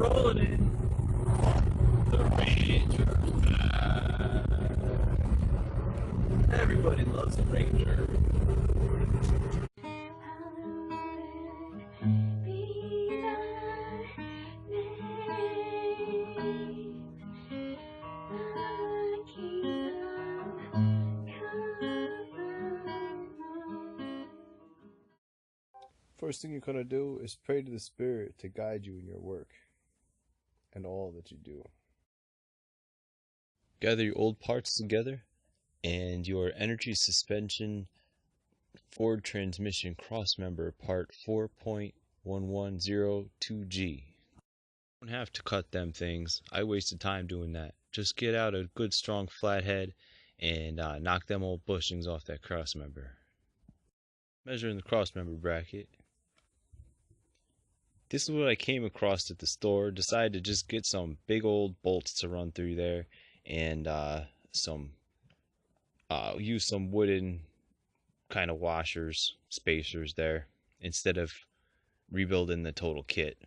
rolling in. The Ranger's back. Everybody loves a Ranger. First thing you're going to do is pray to the Spirit to guide you in your work and all that you do. Gather your old parts together and your energy suspension Ford transmission crossmember part 4.1102G. You don't have to cut them things. I wasted time doing that. Just get out a good strong flathead and knock them old bushings off that crossmember. Measuring the crossmember bracket. This is what I came across at the store. Decided to just get some big old bolts to run through there and use some wooden kind of washers, spacers there instead of rebuilding the total kit.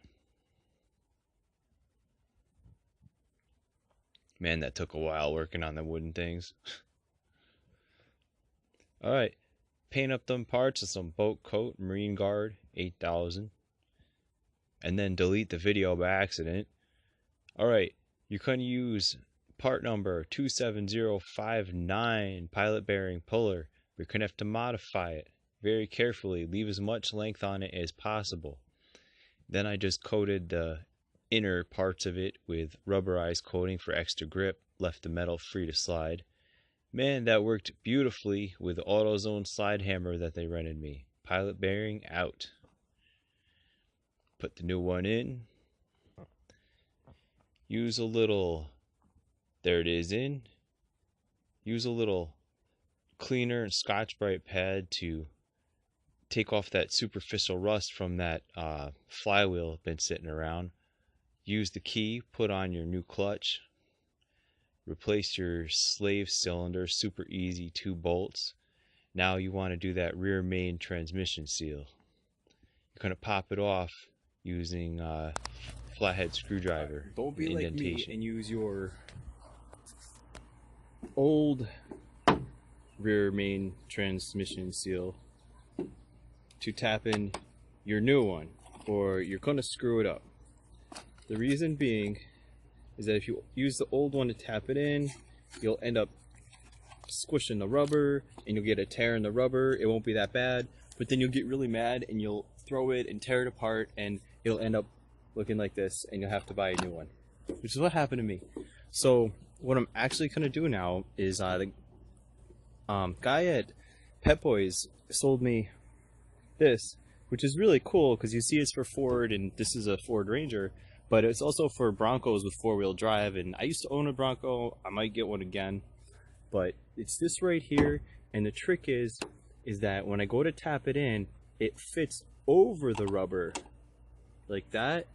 Man, that took a while working on the wooden things. Alright, paint up them parts with some boat coat, Marineguard 8000. And then delete the video by accident. Alright, you're going to use part number 27059 pilot bearing puller. We're going to have to modify it very carefully. Leave as much length on it as possible. Then I just coated the inner parts of it with rubberized coating for extra grip. Left the metal free to slide. Man, that worked beautifully with the AutoZone slide hammer that they rented me. Pilot bearing out. Put the new one in. Use a little, there it is in. Use a little cleaner and Scotch-Brite pad to take off that superficial rust from that flywheel been sitting around. Use the key, put on your new clutch. Replace your slave cylinder, super easy, 2 bolts. Now you want to do that rear main transmission seal. You're going to pop it off using flathead screwdriver. Don't be like me and use your Old rear main transmission seal to tap in your new one, or you're going to screw it up. The reason being is that if you use the old one to tap it in, you'll end up squishing the rubber and you'll get a tear in the rubber. It won't be that bad, but then you'll get really mad and you'll throw it and tear it apart and it'll end up looking like this and you'll have to buy a new one, which is what happened to me. So what I'm actually going to do now is the guy at Pep Boys sold me this, which is really cool because you see it's for Ford and this is a Ford Ranger, but it's also for Broncos with 4-wheel drive, and I used to own a Bronco. I might get one again, but it's this right here, and the trick is that when I go to tap it in, it fits over the rubber like that,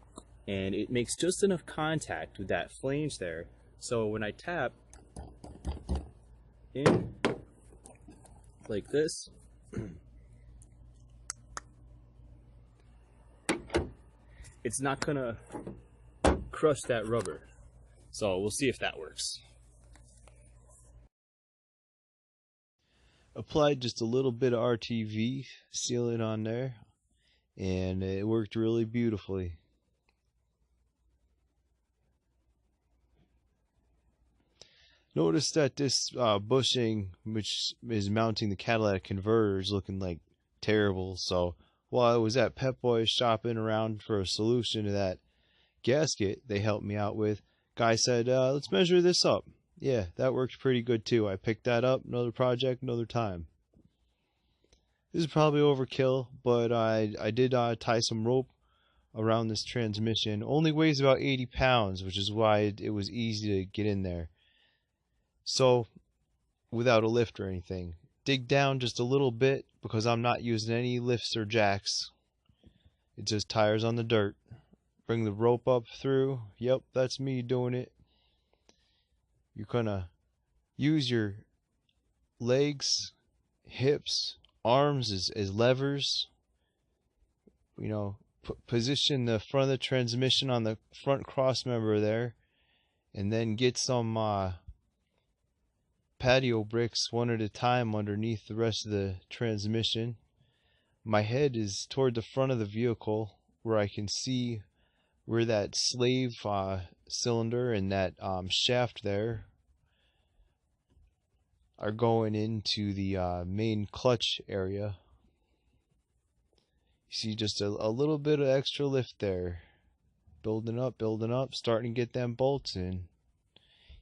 and it makes just enough contact with that flange there. So when I tap in like this, it's not gonna crush that rubber. So we'll see if that works. Applied just a little bit of RTV sealant on there, and it worked really beautifully. Notice that this bushing, which is mounting the catalytic converter, is looking like terrible. So while I was at Pep Boys shopping around for a solution to that gasket they helped me out with, guy said, let's measure this up. Yeah, that worked pretty good too. I picked that up, another project, another time. This is probably overkill, but I did tie some rope around this transmission. Only weighs about 80 pounds, which is why it was easy to get in there. So, without a lift or anything. Dig down just a little bit because I'm not using any lifts or jacks. It's just tires on the dirt. Bring the rope up through. Yep, that's me doing it. You're gonna use your legs, hips, arms as levers. You know, position the front of the transmission on the front cross member there, and then get some patio bricks one at a time underneath the rest of the transmission. My head is toward the front of the vehicle where I can see where that slave cylinder and that shaft there are going into the main clutch area. You see just a little bit of extra lift there. Building up, starting to get them bolts in.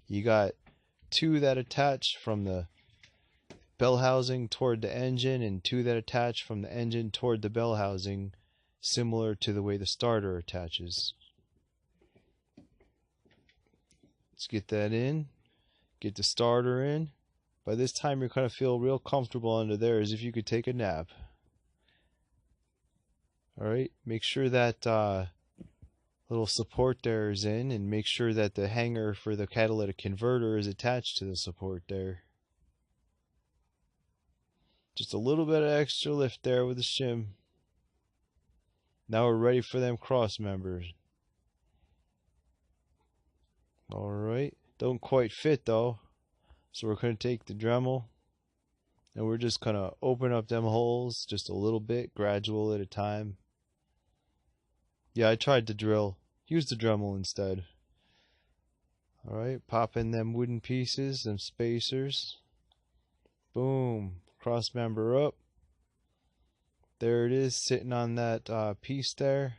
You got two that attach from the bell housing toward the engine and two that attach from the engine toward the bell housing, similar to the way the starter attaches. Let's get that in. Get the starter in. By this time you're going to feel real comfortable under there, as if you could take a nap. Alright, make sure that little support there is in, and make sure that the hanger for the catalytic converter is attached to the support there. Just a little bit of extra lift there with the shim. Now we're ready for them cross members. Alright, don't quite fit though, so we're going to take the Dremel and we're just going to open up them holes just a little bit, gradual at a time. Yeah, I tried to drill. Use the Dremel instead. Alright, pop in them wooden pieces, them spacers. Boom. Cross member up. There it is, sitting on that piece there.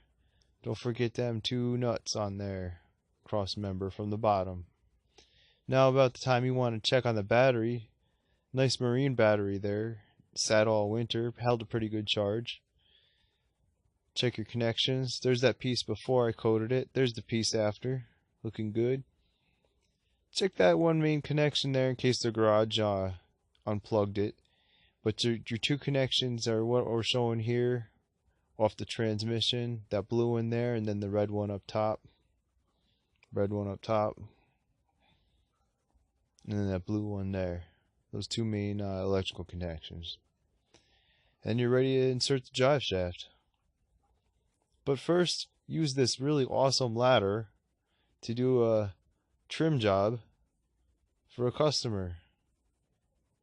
Don't forget them two nuts on there. Cross member from the bottom. Now about the time you want to check on the battery. Nice marine battery there. Sat all winter. Held a pretty good charge. Check your connections. There's that piece before I coated it. There's the piece after. Looking good. Check that one main connection there in case the garage unplugged it. But your two connections are what we're showing here off the transmission. That blue one there and then the red one up top. Red one up top. And then that blue one there. Those two main electrical connections. And you're ready to insert the drive shaft. But first, use this really awesome ladder to do a trim job for a customer.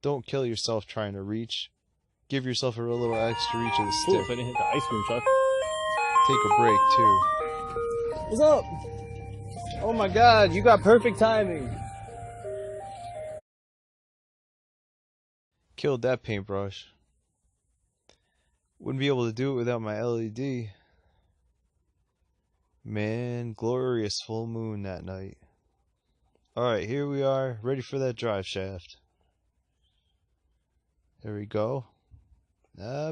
Don't kill yourself trying to reach. Give yourself a little extra reach of the stick. Ooh, if I didn't hit the ice cream truck. Take a break too. What's up? Oh my god, you got perfect timing. Killed that paintbrush. Wouldn't be able to do it without my LED. Man, glorious full moon that night. Alright, here we are, ready for that drive shaft. There we go.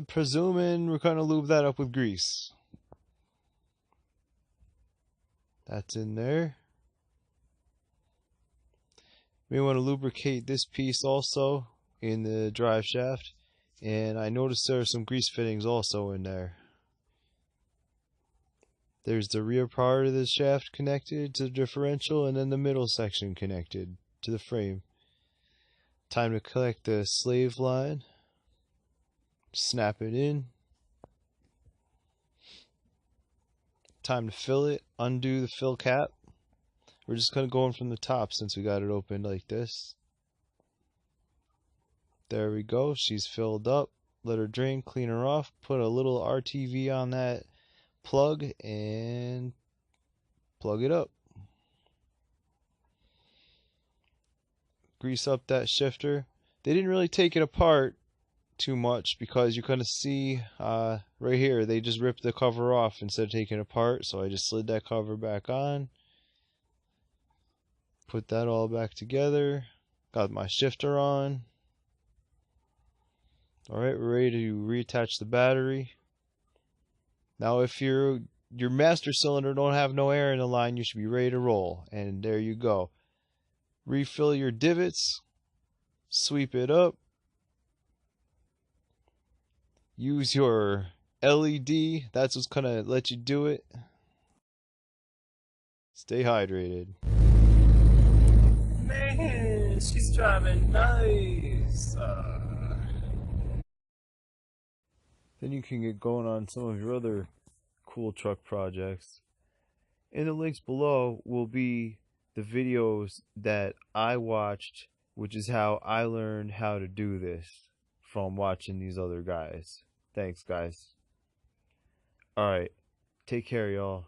Presuming we're going to lube that up with grease. That's in there. We want to lubricate this piece also in the drive shaft. And I noticed there are some grease fittings also in there. There's the rear part of the shaft connected to the differential, and then the middle section connected to the frame. Time to collect the slave line. Snap it in. Time to fill it. Undo the fill cap. We're just going to go in from the top since we got it opened like this. There we go. She's filled up. Let her drain, clean her off. Put a little RTV on that plug and plug it up. Grease up that shifter. They didn't really take it apart too much because you're going to see right here they just ripped the cover off instead of taking it apart, so I just slid that cover back on, put that all back together, got my shifter on. Alright, we're ready to reattach the battery. Now if your master cylinder don't have no air in the line, you should be ready to roll. And there you go. Refill your divots. Sweep it up. Use your LED. That's what's going to let you do it. Stay hydrated. Man, she's driving nice. Then you can get going on some of your other cool truck projects. In the links below will be the videos that I watched, which is how I learned how to do this from watching these other guys. Thanks, guys. Alright, take care, y'all.